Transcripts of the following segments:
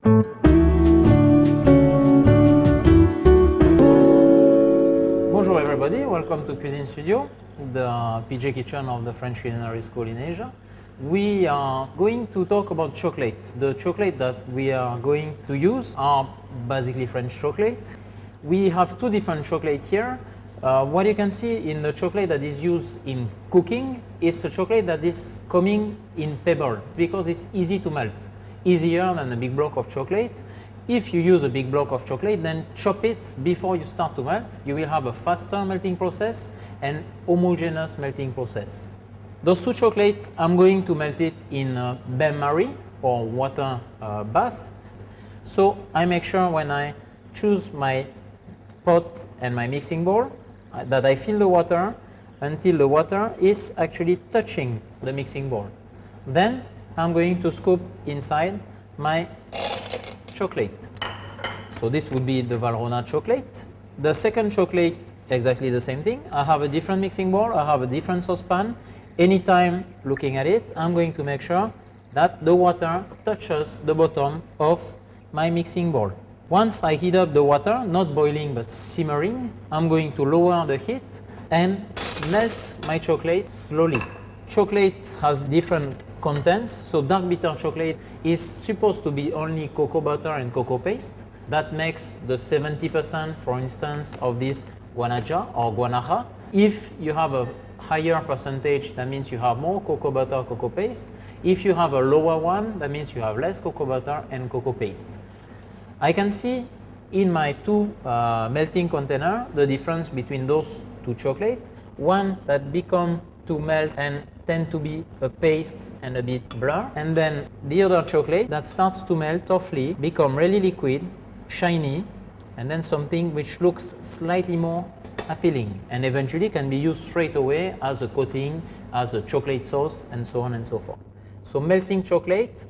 Bonjour everybody, welcome to Cuisine Studio, the PJ kitchen of the French Culinary School in Asia. We are going to talk about chocolate. The chocolate that we are going to use are basically French chocolate. We have two different chocolate here. What you can see in the chocolate that is used in cooking is a chocolate that is coming in pebble because it's easy to melt, easier than a big block of chocolate. If you use a big block of chocolate, then chop it before you start to melt. You will have a faster melting process and homogeneous melting process. Those two chocolate, I'm going to melt it in bain-marie or water bath. So I make sure when I choose my pot and my mixing bowl that I fill the water until the water is actually touching the mixing bowl. Then I'm going to scoop inside my chocolate. So this would be the Valrhona chocolate. The second chocolate, exactly the same thing. I have a different mixing bowl, I have a different saucepan. Anytime looking at it, I'm going to make sure that the water touches the bottom of my mixing bowl. Once I heat up the water, not boiling but simmering, I'm going to lower the heat and melt my chocolate slowly. Chocolate has different contents, so dark bitter chocolate is supposed to be only cocoa butter and cocoa paste. That makes the 70%, for instance, of this guanaja or guanaja. If you have a higher percentage, that means you have more cocoa butter, cocoa paste. If you have a lower one, that means you have less cocoa butter and cocoa paste. I can see in my two melting container the difference between those two chocolate. One that become to melt and tend to be a paste and a bit blur, and then the other chocolate that starts to melt softly, become really liquid, shiny, and then something which looks slightly more appealing and eventually can be used straight away as a coating, as a chocolate sauce, and so on and so forth. So melting chocolate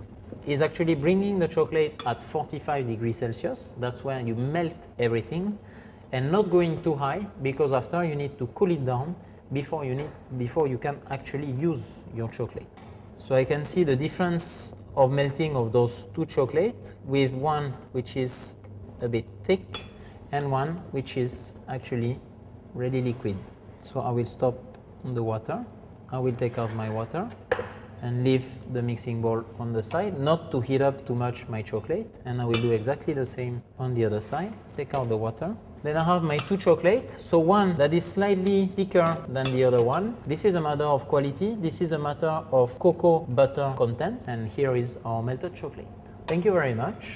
is actually bringing the chocolate at 45 degrees Celsius. That's where you melt everything, and not going too high because after you need to cool it down before you can actually use your chocolate. So I can see the difference of melting of those two chocolate, with one which is a bit thick and one which is actually really liquid. So I will stop the water. I will take out my water and leave the mixing bowl on the side, not to heat up too much my chocolate, and I will do exactly the same on the other side. Take out the water. Then I have my two chocolate, so one that is slightly thicker than the other one. This is a matter of quality, this is a matter of cocoa butter content, and here is our melted chocolate. Thank you very much.